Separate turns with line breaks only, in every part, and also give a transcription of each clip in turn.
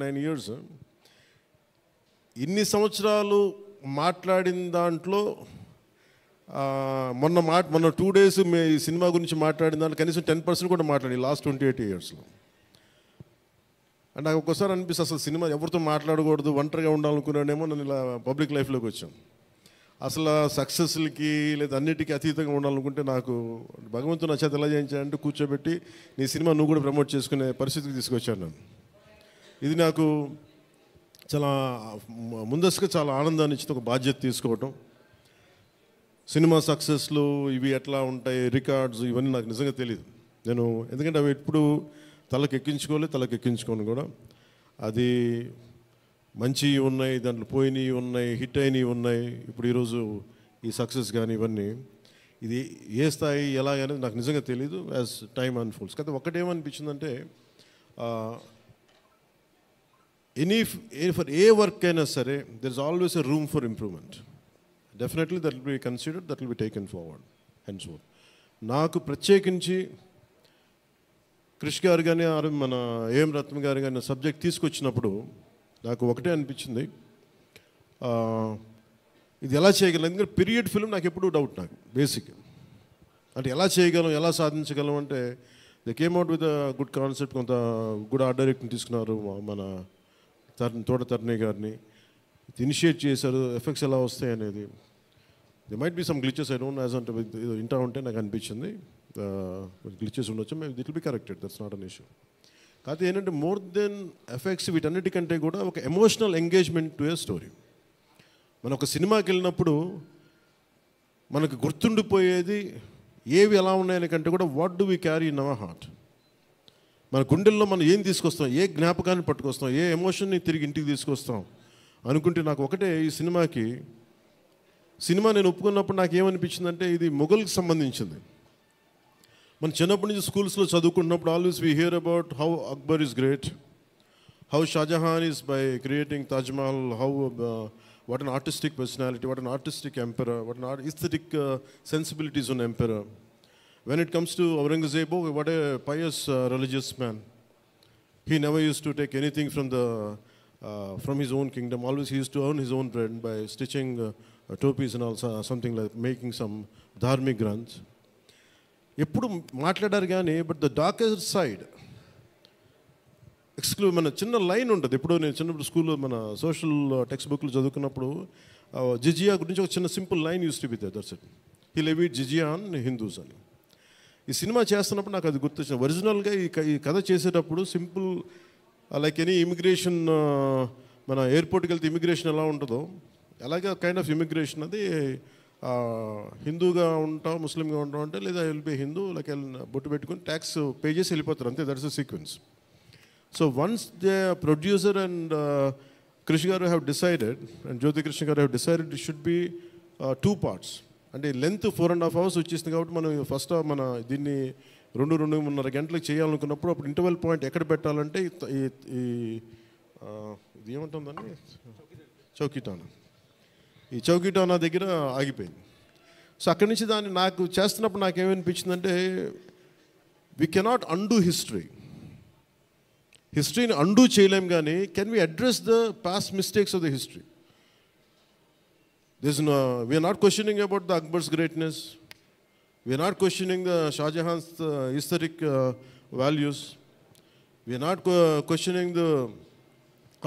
9 years ఇన్ని సంవత్సరాలు మాట్లాడిన దాంట్లో మొన్న 2 days ఈ సినిమా గురించి మాట్లాడిన దాంట్లో కనీసం 10% కూడా మాట్లాడి లాస్ట్ 28 yearsలో. అంటే నాకు ఒక్కోసారి అనిపిస్తుంది అసలు సినిమా ఎవరితో మాట్లాడకూడదు, ఒంటరిగా ఉండాలనుకున్నానేమో. నేను ఇలా పబ్లిక్ లైఫ్లోకి వచ్చాను. అసలు సక్సెస్లకి లేదా అన్నిటికీ అతీతంగా ఉండాలనుకుంటే నాకు భగవంతుడు నా చేత ఎలా చేయించాడంటే కూర్చోబెట్టి నీ సినిమా నువ్వు కూడా ప్రమోట్ చేసుకునే పరిస్థితికి తీసుకొచ్చాను నేను. ఇది నాకు చాలా ముందస్తుగా చాలా ఆనందాన్ని ఇచ్చింది. ఒక బాధ్యత తీసుకోవటం, సినిమా సక్సెస్లు ఇవి ఎట్లా ఉంటాయి, రికార్డ్స్ ఇవన్నీ నాకు నిజంగా తెలియదు. నేను ఎందుకంటే అవి ఎప్పుడు తలకెక్కించుకోను కూడా. అది మంచి ఉన్నాయి, దాంట్లో పోయినవి ఉన్నాయి, హిట్ అయినవి ఉన్నాయి. ఇప్పుడు ఈరోజు ఈ సక్సెస్ కానీ ఇవన్నీ ఇది ఏ స్థాయి ఎలాగనేది నాకు నిజంగా తెలీదు యాజ్ టైమ్ అన్ఫోల్డ్స్. కానీ ఒకటేమనిపించిందంటే ఫర్ ఏ వర్క్ అయినా సరే there is always a room for improvement. Definitely that will be considered, that will be taken forward and so. నాకు ప్రత్యేకించి క్రిష్ గారు కానీ మన ఏఎం రత్న గారు కానీ సబ్జెక్ట్ తీసుకొచ్చినప్పుడు నాకు ఒకటే అనిపించింది, ఇది ఎలా చేయగలం. ఎందుకంటే పీరియడ్ ఫిల్మ్ నాకు ఎప్పుడూ డౌట్, నాకు బేసిక్ అంటే ఎలా చేయగలం, ఎలా సాధించగలం అంటే they came out with good concept. కొంత గుడ్ ఆర్ట్ డైరెక్ట్ని తీసుకున్నారు, మన తోట తరుణి గారిని ఇనిషియేట్ చేశారు. ఎఫెక్ట్స్ ఎలా వస్తాయి అనేది they might be some glitches, I don't as అంటే ఇంటా ఉంటే నాకు అనిపించింది గ్లిచెస్ ఉండొచ్చు. మేము that will be corrected, that's not an issue. కాకపోతే ఏంటంటే మోర్ దెన్ ఎఫెక్ట్స్ వీటన్నిటికంటే కూడా ఒక emotional engagement to a story. మనం ఒక సినిమాకి వెళ్ళినప్పుడు మనకు గుర్తుండిపోయేది ఏవి ఎలా ఉన్నాయని కంటే కూడా what do we carry in our heart. మన గుండెల్లో మనం ఏం తీసుకొస్తాం, ఏ జ్ఞాపకాన్ని పట్టుకొస్తాం, ఏ ఎమోషన్ని తిరిగి ఇంటికి తీసుకొస్తాం అనుకుంటే నాకు ఒకటే ఈ సినిమా నేను ఒప్పుకున్నప్పుడు నాకు ఏమనిపించిందంటే ఇది మొఘల్కి సంబంధించింది. మన చిన్నప్పటి నుంచి స్కూల్స్లో చదువుకుంటున్నప్పుడు always we hear about how Akbar is great, how Shah Jahan is by creating Taj Mahal, how what an artistic personality, what an artistic emperor, what an aesthetic sensibilities on emperor. When it comes to Aurangzeb, what a pious religious man. He never used to take anything from his own kingdom. Always he used to earn his own bread by stitching topis and also something like making some dharmic granths. ఎప్పుడు మాట్లాడారు కానీ but the darkest side మన చిన్న line ఉంటుంది. ఎప్పుడు నేను చిన్నప్పుడు స్కూల్లో మన సోషల్ టెక్స్ట్ బుక్లు చదువుకున్నప్పుడు జిజియా గురించి ఒక చిన్న simple line use to be there, that's it. He levied జిజియా ఆన్ హిందూస్ అని. ఈ సినిమా చేస్తున్నప్పుడు నాకు అది గుర్తొచ్చింది. ఒరిజినల్గా ఈ కథ చేసేటప్పుడు సింపుల్ లైక్ ఎనీ ఇమిగ్రేషన్, మన ఎయిర్పోర్ట్కి వెళ్తే ఇమిగ్రేషన్ ఎలా ఉంటుందో అలాగే కైండ్ ఆఫ్ ఇమిగ్రేషన్ అది. హిందూగా ఉంటాం, ముస్లింగా ఉంటాం అంటే లేదా విల్ బి హిందూ లైక్ బొట్టు పెట్టుకుని ట్యాక్స్ పే చేసి వెళ్ళిపోతారు, అంతే. That's the sequence. So once the producer and Krish garu have decided, and Jyoti Krishna garu have decided it should be 2 parts. అంటే లెంత్ 4.5 hours వచ్చేసింది కాబట్టి మనం ఫస్ట్ మన దీన్ని 2-2.5 గంటలకు చేయాలనుకున్నప్పుడు అప్పుడు ఇంటర్వెల్ పాయింట్ ఎక్కడ పెట్టాలంటే ఇది ఏమంటుందండి, చౌకీటానా, ఈ చౌకీటానా దగ్గర ఆగిపోయింది. సో అక్కడి నుంచి దాన్ని నాకు చేస్తున్నప్పుడు నాకేమనిపించిందంటే వీ కెనాట్ అండూ హిస్టరీని అండూ చేయలేం, కానీ can we address the past mistakes of the history. We are not questioning about the Akbar's greatness, we are not questioning the Shah Jahan's historic values, we are not questioning the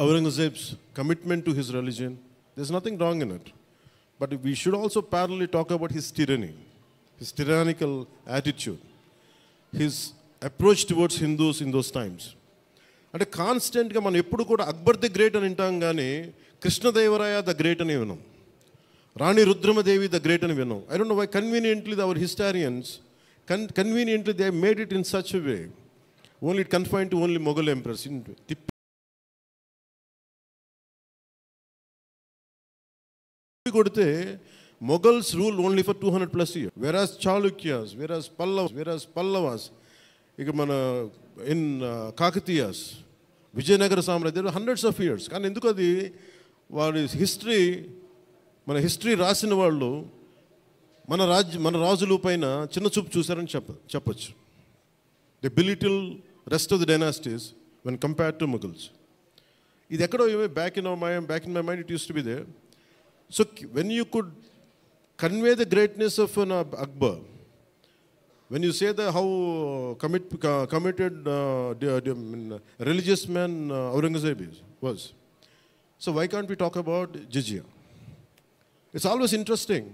Aurangzeb's commitment to his religion. There is nothing wrong in it, but we should also parallelly talk about his tyranny, his tyrannical attitude, his approach towards Hindus in those times. అంటే కాన్స్టెంట్గా మనం ఎప్పుడు కూడా Akbar the great అని వింటాం, కానీ Krishnadevaraya the great అని విన్నాం, రాణి రుద్రమదేవి ద గ్రేట్ అని విన్నాం. I don't know why conveniently our historians conveniently they made it in such way only it confine to only Mughal emperors. కొడితే Mughals rule only for 200+ years, whereas Chalukyas, whereas Pallavas, ఇక మన ఇన్ కాకతీయాస్, విజయనగర సామ్రాజ్యం hundreds of years. కానీ ఎందుకు అది వారి మన హిస్టరీ రాసిన వాళ్ళు మన రాజుల పైన చిన్న చూపు చూశారని చెప్పచ్చు. The belittle rest of the dynasties when compared to Mughals. ఇది ఎక్కడో back in my mind it use to be there. So when you could convey the greatness of an Akbar, when you say that how committed religious man Aurangzeb was, so why can't we talk about Jizya? It's always interesting.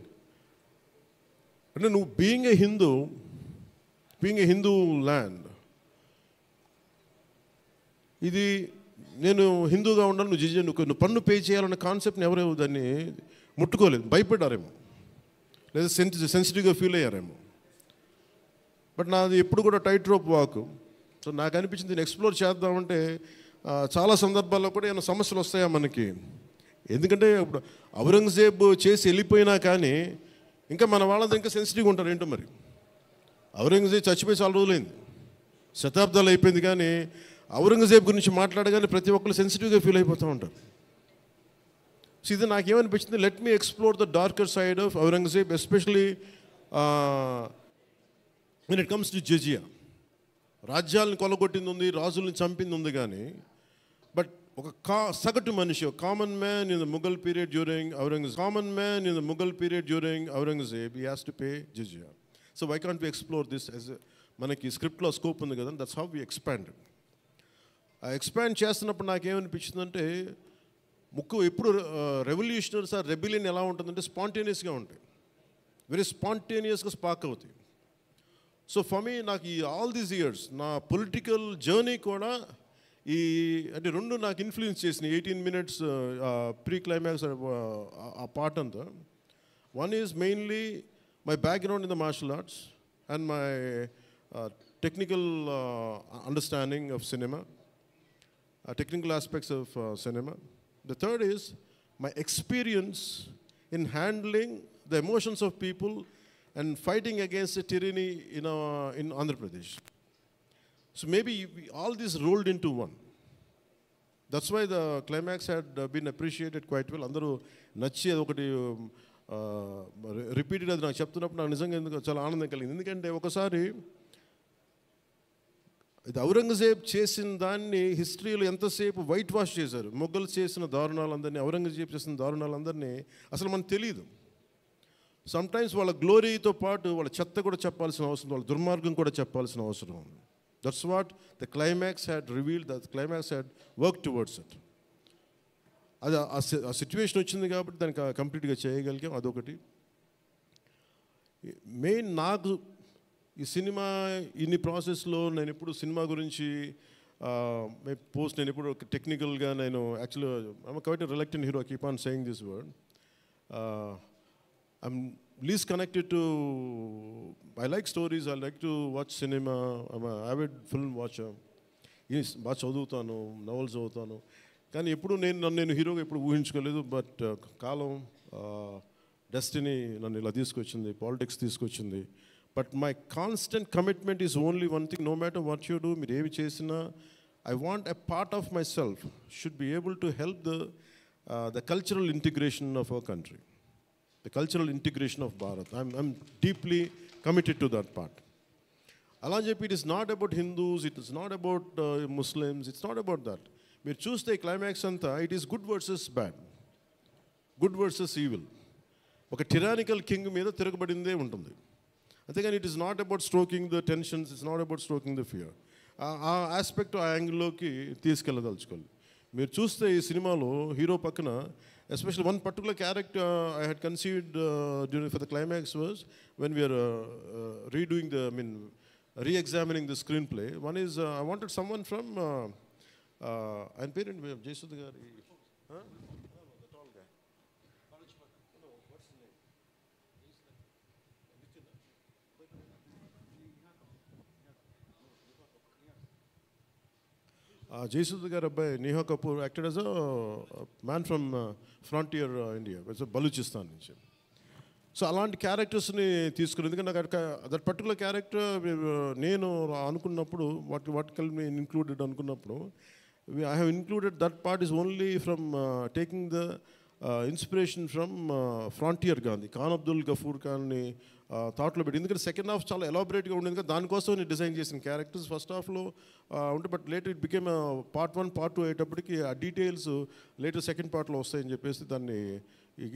And no, being a Hindu land, ఇది నేను హిందూగా ఉన్నాను, నువ్వు జిజియా నువ్వు పన్ను pay చేయాలన్న కాన్సెప్ట్ని ఎవరు దాన్ని ముట్టుకోలేదు, భయపడ్డారేమో, లేదా సెన్సిటివ్గా ఫీల్ అయ్యారేమో. బట్ నాది ఎప్పుడు కూడా టైట్ రోప్ వాక్. సో నాకు అనిపించింది దీన్ని ఎక్స్ప్లోర్ చేద్దామంటే చాలా సందర్భాల్లో కూడా ఏమైనా సమస్యలు వస్తాయా మనకి. ఎందుకంటే ఇప్పుడు ఔరంగజేబ్ చేసి వెళ్ళిపోయినా కానీ ఇంకా మన వాళ్ళంతా ఇంకా సెన్సిటివ్గా ఉంటారు ఏంటో మరి. ఔరంగజేబ్ చచ్చిపోయి చాలా రోజులైంది, శతాబ్దాలు అయిపోయింది, కానీ ఔరంగజేబ్ గురించి మాట్లాడగానే ప్రతి ఒక్కరు సెన్సిటివ్గా ఫీల్ అయిపోతూ ఉంటారు. సో ఇది నాకేమనిపించింది, let me explore the darker side of Aurangzeb, especially when it comes to Jizya. రాజ్యాలను కొలగొట్టింది ఉంది, రాజుల్ని చంపింది ఉంది, కానీ బట్ ఒక సగటు మనిషి, common man in the Mughal period during Aurangzeb he has to pay జిజియా. So why can't we explore this as మనకి స్క్రిప్ట్లో స్కోప్ ఉంది కదా, దట్స్ హౌ వి ఎక్స్పాండెడ్. ఆ ఎక్స్పాండ్ చేస్తున్నప్పుడు నాకేమనిపించిందంటే ఎప్పుడు రెవల్యూషనరీస్ ఆర్ రెబిలియన్ ఎలా ఉంటుందంటే స్పాంటేనియస్గా ఉంటాయి, వెరీ స్పాంటేనియస్గా స్పార్క్ అవుతాయి. సో ఫర్ మీ నాకు ఈ ఆల్ దీస్ ఇయర్స్ నా పొలిటికల్ జర్నీ కూడా అంటే రెండు నాకు ఇన్ఫ్లుయెన్స్ చేసినాయి. 18 minutes ప్రీ క్లైమాక్స్ ఆ పార్ట్ అంతా. One is mainly my background in the martial arts and my technical understanding of cinema, technical aspects of cinema. The third is my experience in handling the emotions of people and fighting against the tyranny in Andhra Pradesh. So maybe all this rolled into one. That's why the climax had been appreciated quite well. Andaru nachi adokati repeated adi naaku cheptunnappudu naaku nijanga enduko chaala aanandam kalindi. Endukante okasari ఇది ఔరంగజేబ్ చేసిన దాన్ని హిస్టరీలో ఎంతసేపు white wash చేశారు. మొఘల్ చేసిన దారుణాలందరినీ, ఔరంగజేబ్ చేసిన దారుణాలందరినీ అసలు మనకు తెలియదు. సమ్టైమ్స్ వాళ్ళ గ్లోరీతో పాటు వాళ్ళ చెత్త కూడా చెప్పాల్సిన అవసరం, వాళ్ళ దుర్మార్గం కూడా చెప్పాల్సిన అవసరం ఉంది. That's what the climax had revealed, the climax had work towards it. అది ఆ సిచ్యువేషన్ వచ్చింది కాబట్టి దానికి కంప్లీట్గా చేయగలిగాం. అదొకటి మెయిన్. నాకు ఈ సినిమా ఇన్ని ప్రాసెస్లో నేను ఎప్పుడు సినిమా గురించి నేను ఎప్పుడు టెక్నికల్గా నేను యాక్చువల్గా I'm quite reluctant hero, keep on saying this word. I'm least connected to, I like stories, I like to watch cinema, I'm an avid film watcher. బాగా చదువుతాను, నవల్స్ చదువుతాను, కానీ ఎప్పుడు నేను హీరోగా ఎప్పుడు ఊహించుకోలేదు. బట్ కాలం, డెస్టినీ నన్ను ఇలా తీసుకొచ్చింది, పాలిటిక్స్ తీసుకొచ్చింది. But my constant commitment is only one thing, no matter what you do, మీరు ఏమి చేసినా I want a part of myself should be able to help the cultural integration of our country, the cultural integration of Bharat. I'm deeply committed to that part. Alan JP, it is not about Hindus, it is not about Muslims, it's not about that. Meer choose the climax anta, it is good versus bad, good versus evil. Oka tyrannical king meeda tiragabadinde untundi. Antegani it is not about stroking the tensions, it's not about stroking the fear. ఆ aspect, ఆ యాంగిల్లోకి తీసుకెళ్ళదలుచుకోవాలి. మీరు చూస్తే ఈ సినిమాలో hero పక్కన especially one particular character I had conceived for the climax was when we are redoing re-examining the screenplay. One is I wanted someone from and parent we have Jaisudha garu, the tall guy, what's his name, Jaisudha garu abbai Neha Kapoor acted as a man from frontier India, it's a Baluchistan nunchi. So అలాంటి క్యారెక్టర్స్ని తీసుకుని, ఎందుకంటే నాకు that particular character నేను అనుకున్నప్పుడు what can be included అనుకున్నప్పుడు I have included that part is only from taking the inspiration from Frontier Gandhi, Khan Abdul Ghaffar ఖాన్ని థాట్లో పెట్టి, ఎందుకంటే సెకండ్ హాఫ్ చాలా ఎలాబరేట్గా ఉండేది కదా, దానికోసం నేను డిజైన్ చేసిన క్యారెక్టర్స్ ఫస్ట్ హాఫ్లో ఉంటే, but later it became part 1 part 2 అయ్యేటప్పటికి ఆ డీటెయిల్స్ లేటర్ సెకండ్ పార్ట్లో వస్తాయని చెప్పేసి దాన్ని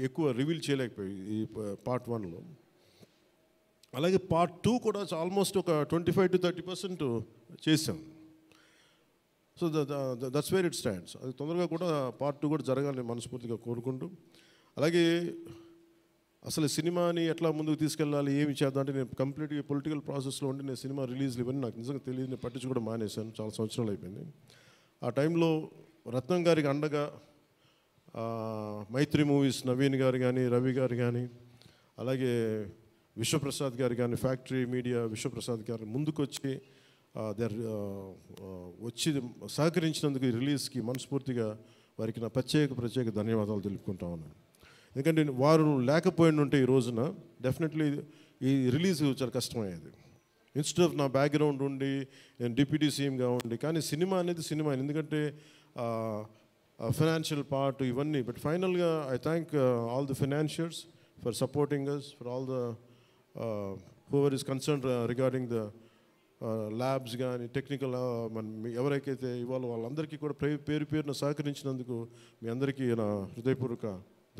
ఎక్కువ రివీల్ చేయలేకపోయి ఈ పార్ట్ 1లో. అలాగే పార్ట్ 2 కూడా ఆల్మోస్ట్ ఒక 25 to 30% చేసాం. So that's where it stands. అది తొందరగా కూడా పార్ట్ 2 కూడా జరగాలని మనస్ఫూర్తిగా కోరుకుంటూ, అలాగే అసలు సినిమాని ఎట్లా ముందుకు తీసుకెళ్ళాలి, ఏమి చేద్దాం అంటే, నేను కంప్లీట్గా పొలిటికల్ ప్రాసెస్లో ఉండి నేను సినిమా రిలీజ్లు ఇవన్నీ నాకు నిజంగా తెలియదు, నేను పట్టించుకోవడం మానేశాను, చాలా సంవత్సరాలు అయిపోయింది. ఆ టైంలో రత్నం గారికి అండగా మైత్రి మూవీస్ నవీన్ గారు కానీ, రవి గారు కానీ, అలాగే విశ్వప్రసాద్ గారు కానీ, ఫ్యాక్టరీ మీడియా విశ్వప్రసాద్ గారు ముందుకు వచ్చి వచ్చి సహకరించినందుకు ఈ రిలీజ్కి మనస్ఫూర్తిగా వారికి నా ప్రత్యేక ధన్యవాదాలు తెలుపుకుంటా ఉన్నాను. ఎందుకంటే వారు లేకపోయిన ఉంటే ఈ రోజున డెఫినెట్లీ ఈ రిలీజ్ చాలా కష్టమయ్యేది. ఇన్స్టెడ్ ఆఫ్ నా బ్యాక్గ్రౌండ్ ఉండి నేను డిప్యూటీ సీఎంగా ఉండి, కానీ సినిమా అనేది సినిమా, ఎందుకంటే ఫైనాన్షియల్ పార్ట్ ఇవన్నీ. బట్ ఫైనల్గా I thank all the financiers for supporting us, for all the whoever is concern regarding the labs కానీ, టెక్నికల్ ఎవరికైతే ఇవాళ వాళ్ళందరికీ కూడా పేరున సహకరించినందుకు మీ అందరికీ నా హృదయపూర్వక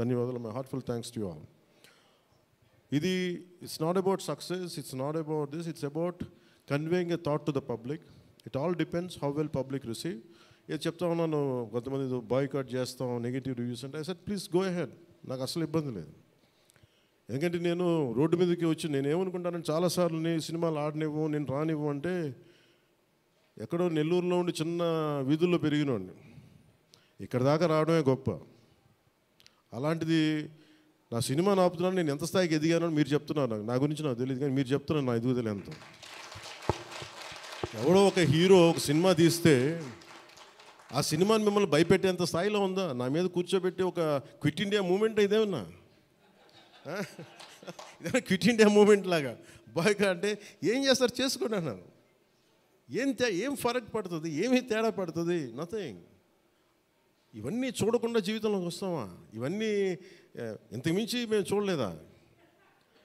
ధన్యవాదాలు. My heartful thanks to you all. ఇది it's not about success, it's not about this, it's about conveying a thought to the public. It all depends how well public receive. ఏది చెప్తా ఉన్నాను, కొంతమంది బాయ్కాట్ చేస్తాం, నెగిటివ్ రివ్యూస్ అంటే, I said please go ahead, నాకు అసలు ఇబ్బంది లేదు. ఎందుకంటే నేను రోడ్డు మీదకి వచ్చి నేను ఏమనుకుంటానంటే, చాలాసార్లు నేను సినిమాలు ఆడనివ్వు, నేను రానివ్వు అంటే, ఎక్కడో నెల్లూరులో ఉండి చిన్న వీధుల్లో పెరిగినోడిని, ఇక్కడ దాకా రావడమే గొప్ప. అలాంటిది నా సినిమాని ఆపుతున్నాను, నేను ఎంత స్థాయికి ఎదిగానో మీరు చెప్తున్నారు. నా గురించి నాకు తెలియదు, కానీ మీరు చెప్తున్నారు నా ఎదుగుదల ఎంత. ఎవడో ఒక హీరో ఒక సినిమా తీస్తే ఆ సినిమాని మిమ్మల్ని భయపెట్టేంత స్థాయిలో ఉందా? నా మీద కూర్చోబెట్టి ఒక క్విట్ ఇండియా మూమెంట్ ఇదేమన్నా, ఇదేమన్నా క్విట్ ఇండియా మూమెంట్ లాగా బాయ్కా అంటే ఏం చేస్తారు, చేసుకోండి అన్నాను. ఏం ఫరక్ పడుతుంది, ఏమీ తేడా పడుతుంది? నథింగ్. ఇవన్నీ చూడకుండా జీవితంలోకి వస్తామా? ఇవన్నీ ఇంతకుమించి మేము చూడలేదా?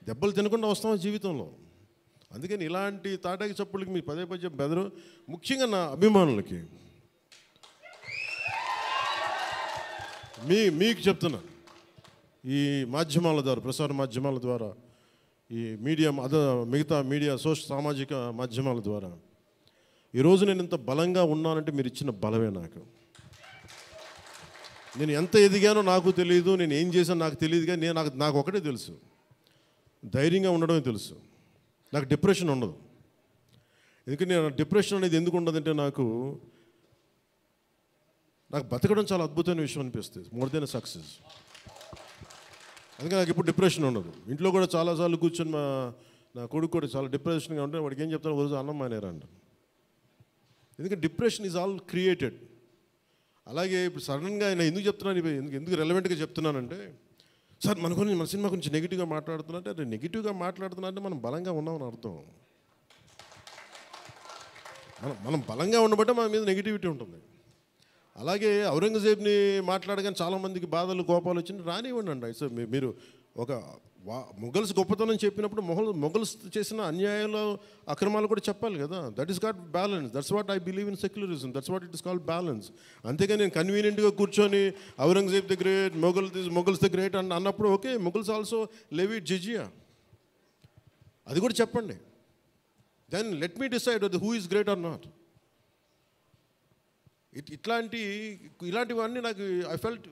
దెబ్బలు తినకుండా వస్తామా జీవితంలో? అందుకని ఇలాంటి తాటాకి చప్పులకి మీ పదే బెదరు, ముఖ్యంగా నా అభిమానులకి మీకు చెప్తున్నా, ఈ మాధ్యమాల ద్వారా, ప్రసార మాధ్యమాల ద్వారా, ఈ మీడియా మిగతా మీడియా సామాజిక మాధ్యమాల ద్వారా ఈరోజు నేను ఇంత బలంగా ఉన్నానంటే మీరు ఇచ్చిన బలమే. నేను ఎంత ఎదిగానో నాకు తెలియదు, నేను ఏం చేశానో నాకు తెలియదు, కానీ నాకు ఒకటే తెలుసు, ధైర్యంగా ఉండడమే తెలుసు. నాకు డిప్రెషన్ ఉండదు. ఎందుకంటే నేను డిప్రెషన్ అనేది ఎందుకు ఉండదంటే, నాకు బతకడం చాలా అద్భుతమైన విషయం అనిపిస్తుంది, మోర్ దెన్ సక్సెస్. అందుకే నాకు ఇప్పుడు డిప్రెషన్ ఉండదు. ఇంట్లో కూడా చాలాసార్లు కూర్చొని నా కొడుకు కూడా చాలా డిప్రెషన్గా ఉంటే వాడికి ఏం చెప్తాను, రోజు అన్నం మానేరంట. ఎందుకంటే డిప్రెషన్ ఈజ్ ఆల్ క్రియేటెడ్. అలాగే ఇప్పుడు సడన్గా ఆయన ఎందుకు చెప్తున్నాను, ఎందుకు రెలవెంట్గా చెప్తున్నానంటే, సార్ మన సినిమా గురించి నెగిటివ్గా మాట్లాడుతున్నట్టే, అది నెగిటివ్గా మాట్లాడుతున్నట్టే మనం బలంగా ఉన్నామని అర్థం. మనం బలంగా ఉండబట్టే మన మీద నెగిటివిటీ ఉంటుంది. అలాగే ఔరంగజేబ్ని మాట్లాడగానే చాలామందికి బాధలు కోపాలు వచ్చింది, రానివ్వండి. సో మీరు ఒక మొఘల్స్ గొప్పతనం చెప్పినప్పుడు మొఘల్స్ చేసిన అన్యాయాలు అక్రమాలు కూడా చెప్పాలి కదా. That is got balance. That's what I believe in secularism. That's what it is called balance. అంతేగా నేను కన్వీనియంట్గా కూర్చొని Aurangzeb the great, Mughals the great అన్నప్పుడు ఓకే, మొఘల్స్ ఆల్సో లెవిడ్ జిజియా, అది కూడా చెప్పండి. Then let me decide who is great or not. ఇలాంటివన్నీ నాకు ఐ ఫెల్ట్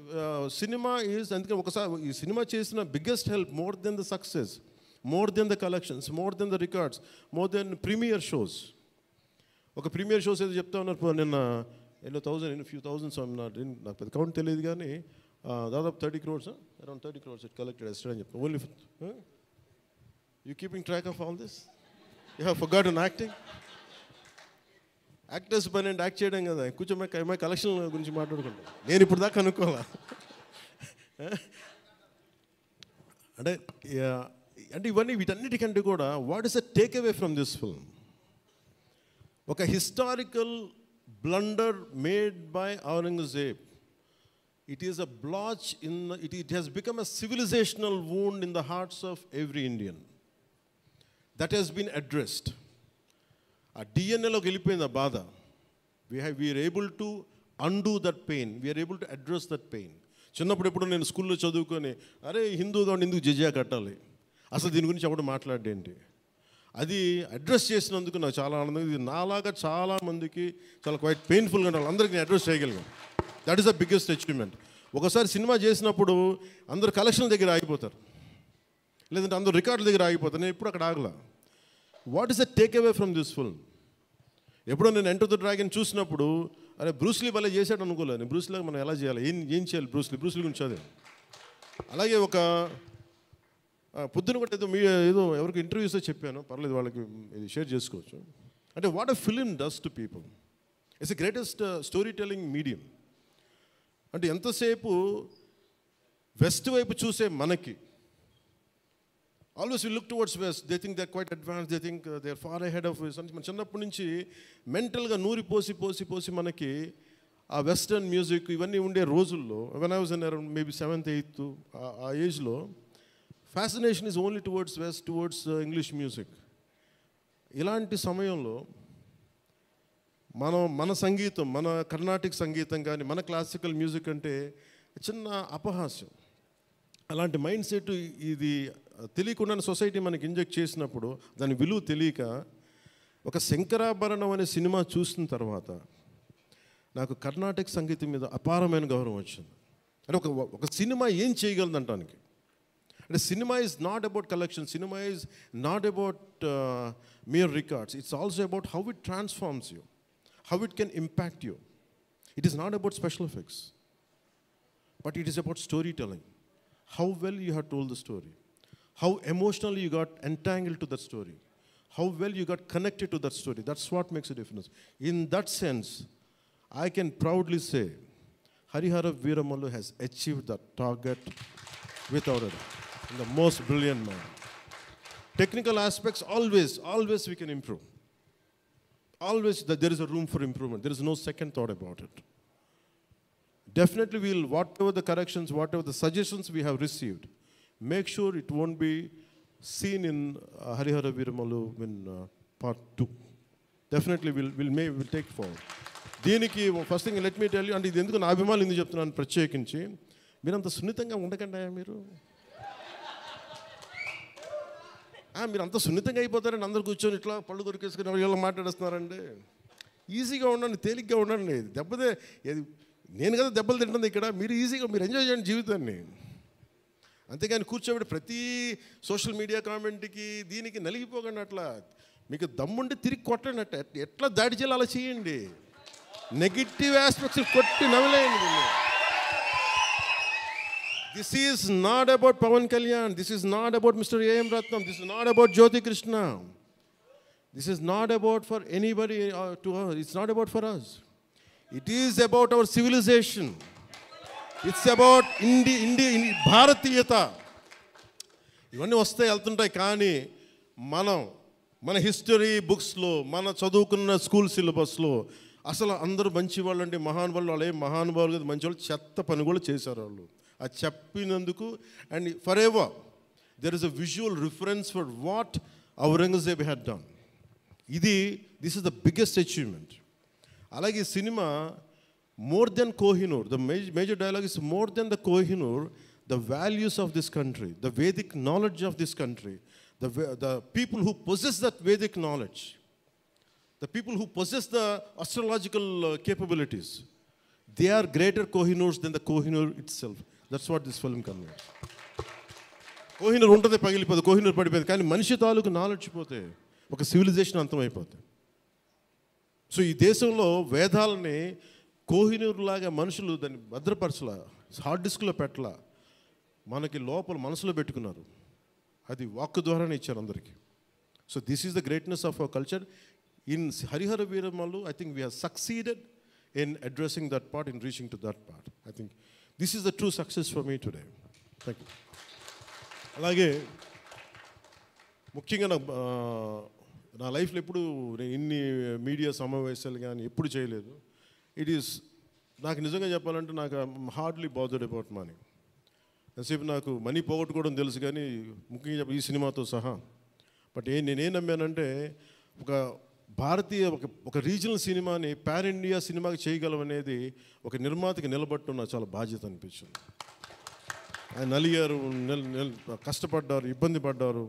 సినిమా ఈజ్, అందుకే ఒకసారి ఈ సినిమా చేసిన biggest help, more than the success, more than the collections, more than the records, more than premier shows. ఒక premier shows ఏదో చెప్తా ఉన్నారు నిన్న, ఫ్యూ థౌజండ్స్, నాకు పెద్ద కౌంట్ తెలియదు, కానీ దాదాపు 30 crores, around 30 crores it collected yesterday అని చెప్తాను. Only you keeping track of all this? You have forgotten acting. Actors పని అంటే యాక్ట్ చేయడం కదా, కూర్చోమై కలెక్షన్ గురించి మాట్లాడుకుంటాం. నేను ఇప్పుడు దాకా అనుకోవాలా అంటే ఇవన్నీ వీటన్నిటికంటే కూడా what is the take away from this film? ఒక historical blunder made by Aurangzeb. It is a blotch it has become a civilizational wound in the hearts of every Indian. That has been addressed. ఆ డిఎన్ఏలోకి వెళ్ళిపోయింది ఆ బాధ. We are able to undo that pain, we are able to address that pain. చిన్నప్పుడు ఎప్పుడు నేను స్కూల్లో చదువుకొని అరే హిందూగా ఉండి ఎందుకు జిజియా కట్టాలి, అసలు దీని గురించి ఎవడు మాట్లాడేంటి, అది అడ్రస్ చేసినందుకు నాకు చాలా ఆనందంగా. ఇది నాలాగా చాలామందికి చాలా క్వైట్ పెయిన్ఫుల్గా ఉండాలి, అందరికీ నేను అడ్రస్ చేయగలిగాను. That is the biggest achievement. ఒకసారి సినిమా చేసినప్పుడు అందరు కలెక్షన్ దగ్గర ఆగిపోతారు, లేదంటే అందరు రికార్డుల దగ్గర ఆగిపోతారు. నేను ఎప్పుడు అక్కడ ఆగలా. What is the take away from this film? ఎప్పుడో నేను ఎంటర్ ద డ్రాగన్ చూసినప్పుడు అరే బ్రూస్లీ భలే చేశాడు అనుకోలేదు. నేను బ్రూస్లీగా మనం ఎలా చేయాలి, ఏం చేయాలి, బ్రూస్లీ గురించి అదే. అలాగే ఒక పొద్దున కూడా ఏదో ఎవరికి ఇంటర్వ్యూస్లో చెప్పాను, పర్లేదు వాళ్ళకి ఇది షేర్ చేసుకోవచ్చు. అంటే what a film does to people. It's the greatest story telling medium. అంటే ఎంతసేపు వెస్ట్ వైపు చూసే మనకి always we look towards west, they think they are quite advance, they think they are far ahead of us. అంటే మన చిన్నప్పటి నుంచి మెంటల్గా నూరి పోసి మనకి ఆ వెస్టర్న్ మ్యూజిక్ ఇవన్నీ ఉండే రోజుల్లో, when I was in around maybe 7th 8th ఆ ఏజ్లో fascination is only towards west, towards English music. ఇలాంటి సమయంలో మన సంగీతం, మన కర్ణాటిక్ సంగీతం కానీ మన క్లాసికల్ మ్యూజిక్ అంటే చిన్న అపహాస్యం. అలాంటి మైండ్ సెట్ ఇది తెలియకుండా సొసైటీ మనకి ఇంజెక్ట్ చేసినప్పుడు దాని విలువ తెలియక ఒక శంకరాభరణం అనే సినిమా చూసిన తర్వాత నాకు కర్ణాటక సంగీతం మీద అపారమైన గౌరవం వచ్చింది. అంటే ఒక సినిమా ఏం చేయగలదంటానికి. అంటే cinema is not about collection, cinema is not about mere records, it's also about how it transforms you, how it can impact you. It is not about special effects, but it is about storytelling. How well you have told the story, how emotionally you got entangled to that story, how well you got connected to that story. That's what makes a difference. In that sense, I can proudly say Harihara Veeramallu has achieved that target without a doubt. The most brilliant man. Technical aspects, always we can improve. Always there is a room for improvement. There is no second thought about it. Definitely we'll, whatever the corrections, whatever the suggestions we have received, make sure it won't be seen in Harihara Veeramallu in part 2. Definitely we'll take forward. దీనికి first thing let me tell you, అంటే ఇది ఎందుకు నా అభిమానులు ఎందుకు చెప్తున్నాను ప్రత్యేకించి, మీరంత సున్నితంగా ఉండకండి మీరు. మీరు అంత సున్నితంగా అయిపోతారండి, అందరు కూర్చొని ఇట్లా పళ్ళు దొరికేసుకుని వీళ్ళు మాట్లాడేస్తున్నారండి. ఈజీగా ఉండండి, తేలిగ్గా ఉండండి. నేను కదా దెబ్బలు తింటుంది ఇక్కడ, మీరు ఈజీగా మీరు ఎంజాయ్ చేయండి జీవితాన్ని. అంతేగాని కూర్చోబెట్టి ప్రతి సోషల్ మీడియా కామెంట్కి దీనికి నలిగిపోకండి. అట్లా మీకు దమ్ముంటే తిరిగి కొట్టండి. ఎట్లా దాడి చేయాలి అలా చేయండి. నెగిటివ్ ఆస్పెక్ట్స్ కొట్టి నవ్వలేయండి. This is not about Pawan Kalyan. This is not about Mr. A.M. Ratnam. This is not about Jyoti Krishna. This is not about for anybody to us. It's not about for us. It is about our civilization. It's about Bharatiyata. ఇవన్నీ వస్తాయి వెళ్తుంటాయి, కానీ మన history బుక్స్లో, మన చదువుకున్న school సిలబస్లో అసలు అందరూ మంచి వాళ్ళు అంటే మహానుభావులు, వాళ్ళు ఏం మహానుభావులు కదా, మంచి వాళ్ళు చెత్త పని కూడా చేశారు వాళ్ళు. అది చెప్పినందుకు and forever there is a visual reference for what Aurangzeb had done. This is the biggest achievement. అలాగే cinema more than Kohinoor, the major dialogue is more than the Kohinoor, the values of this country, the Vedic knowledge of this country, the people who possess that Vedic knowledge, the people who possess the astrological capabilities, they are greater Kohinoors than the Kohinoor itself. That's what this film conveys. Kohinoor ఉంటుంది, పగిలిపోతుంది, కోహినూర్ పడిపోతుంది, కానీ మనిషి తాలూకు knowledge పోతే ఒక civilisation అంతమైపోతుంది. So ఈ దేశంలో వేదాలని కోహినూర్ లాగా మనుషులు దాన్ని భద్రపరచలా, హార్డ్ డిస్క్లో పెట్టలా, మనకి లోపల మనసులో పెట్టుకున్నారు. అది వాక్కు ద్వారానే ఇచ్చారు అందరికీ. So this is the greatness of our culture. In Harihara Veeramallu I think we have succeeded in addressing that part, in reaching to that part. I think this is the true success for me today. Thank you. అలాగే ముఖ్యంగా నా లైఫ్లో ఎప్పుడు ఇన్ని media సమావేశాలు కానీ ఎప్పుడు చేయలేదు. నాకు నిజంగా చెప్పాలంటే నాకు హార్డ్లీ బాదర్డ్ అబౌట్ మనీ. ఎంతసేపు నాకు మనీ పోగొట్టుకోవడం తెలుసు, కానీ ముఖ్యంగా ఈ సినిమాతో సహా బట్ నేనేం నమ్మానంటే ఒక భారతీయ ఒక రీజనల్ సినిమాని పాన్ ఇండియా సినిమాకి చేయగలం అనేది ఒక నిర్మాతకి నిలబట్టున్న చాలా బాధ్యత అనిపించింది. ఆయన నలిగారు, కష్టపడ్డారు, ఇబ్బంది పడ్డారు.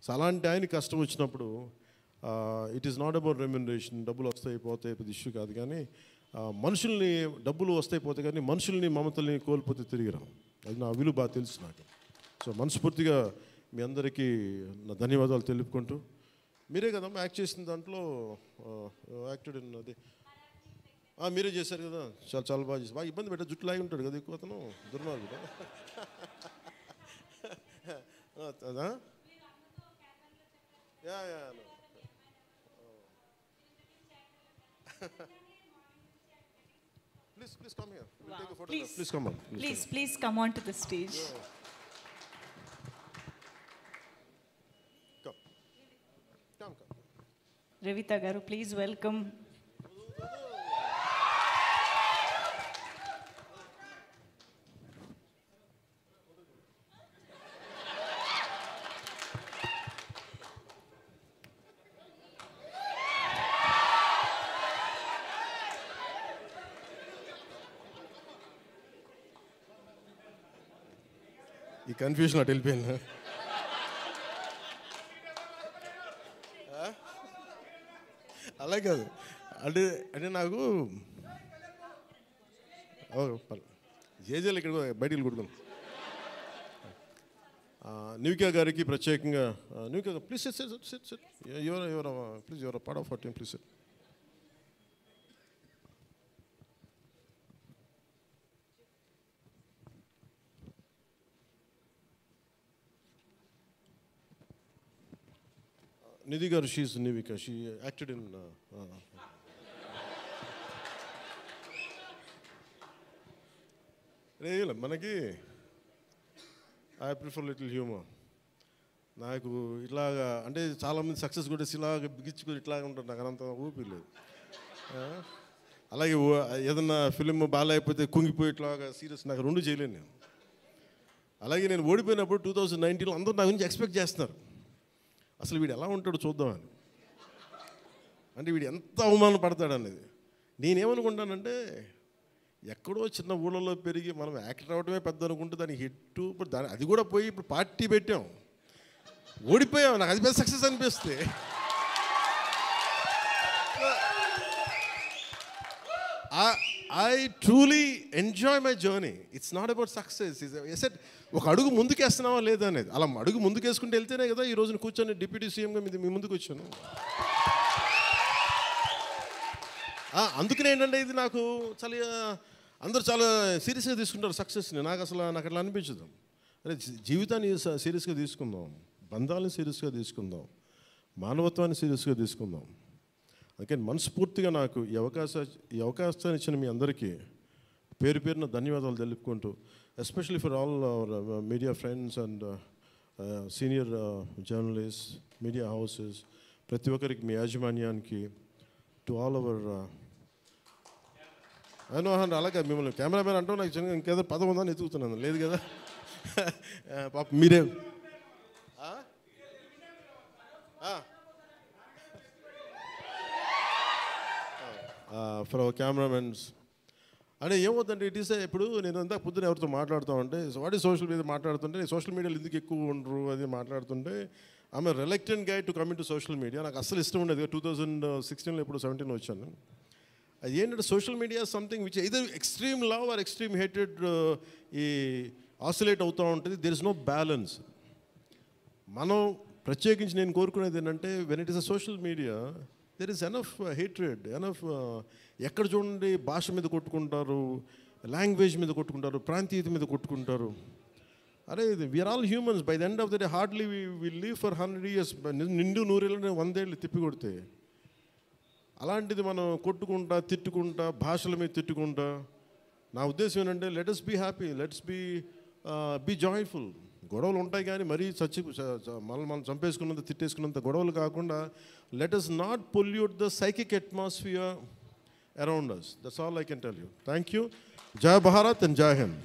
సో అలాంటి ఆయన కష్టం వచ్చినప్పుడు it is not about remuneration, డబ్బులు వస్తాయి పోతాయి పెద్ద ఇష్యూ కాదు, కానీ మనుషుల్ని డబ్బులు వస్తాయి పోతాయి కానీ మనుషుల్ని మమతల్ని కోల్పోతే తిరిగి రాం. అది నా విలువ బాగా తెలుసు నాకు. సో మనస్ఫూర్తిగా మీ అందరికీ నా ధన్యవాదాలు తెలుపుకుంటూ, మీరే కదమ్మా యాక్ట్ చేసిన దాంట్లో యాక్టెడ్ అది మీరే చేశారు కదా, చాలా చాలా బాగా చేసి బాగా ఇబ్బంది పెట్టా, జుట్టు లాగి ఉంటాడు కదా ఎక్కువ అతను, దుర్మార్గుడు. అదా yeah yeah Please come here. We'll take a photograph. Please come on.
Please come on to the stage.
Come.
Revita garu, please welcome.
ఈ కన్ఫ్యూజన్ అటు వెళ్ళిపోయింది. అలా కాదు అంటే నాకు జేజేలు ఇక్కడ బయటికి కొడుకున్నాం. న్యూకియా గారికి ప్రత్యేకంగా, న్యూకియా please sit please you're part of our team, please sit. Nidhi గారు, షీఈ్ నివికా, షీ యాక్టెడ్ ఇన్ మనకి ఐ ప్రిఫర్ లిటిల్ హ్యూమర్. నాకు ఇట్లాగా అంటే చాలామంది సక్సెస్ కొట్టేసి ఇలాగ బిగించుకొని ఇట్లాగా ఉంటారు, నాకు అంత ఊపి లేదు. అలాగే ఏదన్నా ఫిలిం బాగాలేకపోతే కుంగిపోయి ఇట్లాగా సీరియస్, నాకు రెండు చేయలేను నేను. అలాగే నేను ఓడిపోయినప్పుడు 2019లో అందరూ నా గురించి ఎక్స్పెక్ట్ చేస్తున్నారు, అసలు వీడు ఎలా ఉంటాడో చూద్దామని, అంటే వీడు ఎంత అవమానం పడతాడు అనేది. నేనేమనుకుంటానంటే ఎక్కడో చిన్న ఊళ్ళలో పెరిగి మనం యాక్టర్ అవడమే పెద్ద అనుకుంటే దానికి హిట్, ఇప్పుడు అది కూడా పోయి ఇప్పుడు పార్టీ పెట్టాం, ఓడిపోయాం, నాకు అది పెద్ద సక్సెస్ అనిపిస్తే. I truly enjoy my journey. It's not about success. I said, ఒక అడుగు ముందుకేస్తున్నావా లేదా అనేది. అలా అడుగు ముందుకేసుకుంటూ వెళ్తేనే కదా ఈ రోజున కూర్చొని డిప్యూటీ సీఎంగా మీ ముందుకు వచ్చాను. అందుకనే ఏంటంటే ఇది నాకు చాలా అందరూ చాలా సీరియస్గా తీసుకుంటారు సక్సెస్ని. నాకు అట్లా అనిపించదు. అరే జీవితాన్ని సీరియస్గా తీసుకుందాం, బంధాలను సీరియస్గా తీసుకుందాం, మానవత్వాన్ని సీరియస్గా తీసుకుందాం. అందుకని మనస్ఫూర్తిగా నాకు ఈ అవకాశాన్ని ఇచ్చిన మీ అందరికీ పేరు పేరున ధన్యవాదాలు తెలుపుకుంటూ, especially for all our media friends and senior journalist, media houses, ప్రతి ఒక్కరికి మీ యాజమాన్యానికి, టు ఆల్ అవర్ అలాగే మిమ్మల్ని కెమెరామెన్ అంటూ నాకు చిన్న ఇంకేదో పదం ఉందని ఎత్తుకుతున్నాను, లేదు కదా పాప మీరే ఫర్ అవర్ కెమెరామెన్స్. అంటే ఏమవుతుందంటే ఇట్ ఈస్ ఇప్పుడు నేను అంతా పొద్దున ఎవరితో మాట్లాడుతూ ఉంటే వాటి సోషల్ మీడియా మాట్లాడుతుంటే, నేను సోషల్ మీడియాలో ఎందుకు ఎక్కువ ఉండరు అది మాట్లాడుతుంటే, ఆమె reluctant guy to come in to social media. నాకు అస్సలు ఇష్టం ఉండేది. 2016లో ఇప్పుడు 17 వచ్చాను. అది ఏంటంటే social media something which either extreme love or extreme hated ఈ ఆసిలేట్ అవుతూ ఉంటుంది. There is no balance. మనం ప్రత్యేకించి నేను కోరుకునేది ఏంటంటే when it is a social media there is enough hatred, enough ఎక్కడ చూడండి భాష మీద కొట్టుకుంటారు, లాంగ్వేజ్ మీద కొట్టుకుంటారు, ప్రాంతీయత మీద కొట్టుకుంటారు. అరే we are all humans. By the end of the day hardly we live for 100 years. నిండు 100 ఏళ్ళని 100 ఏళ్ళు తిప్పి కొడితే, అలాంటిది మనం కొట్టుకుంటా తిట్టుకుంటా భాషల మీద తిట్టుకుంటా, నా ఉద్దేశం ఏంటంటే let us be happy, let's be joyful. గొడవలు ఉంటాయి కానీ మరీ మనం చంపేసుకున్నంత తిట్టేసుకున్నంత గొడవలు కాకుండా let us not pollute the psychic atmosphere around us. That's all I can tell you. Thank you. Jai Bharat and Jai Hind.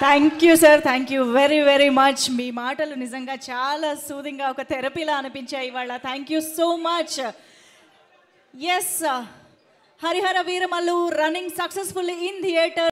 Thank you sir, thank you very very much. మీ మాటలు నిజంగా చాలా సూదింగ్గా ఒక థెరపీలా అనిపించాయి ఇవాళ. Thank you so much. Yes, Hari Hara Veera Mallu running successfully in theatre.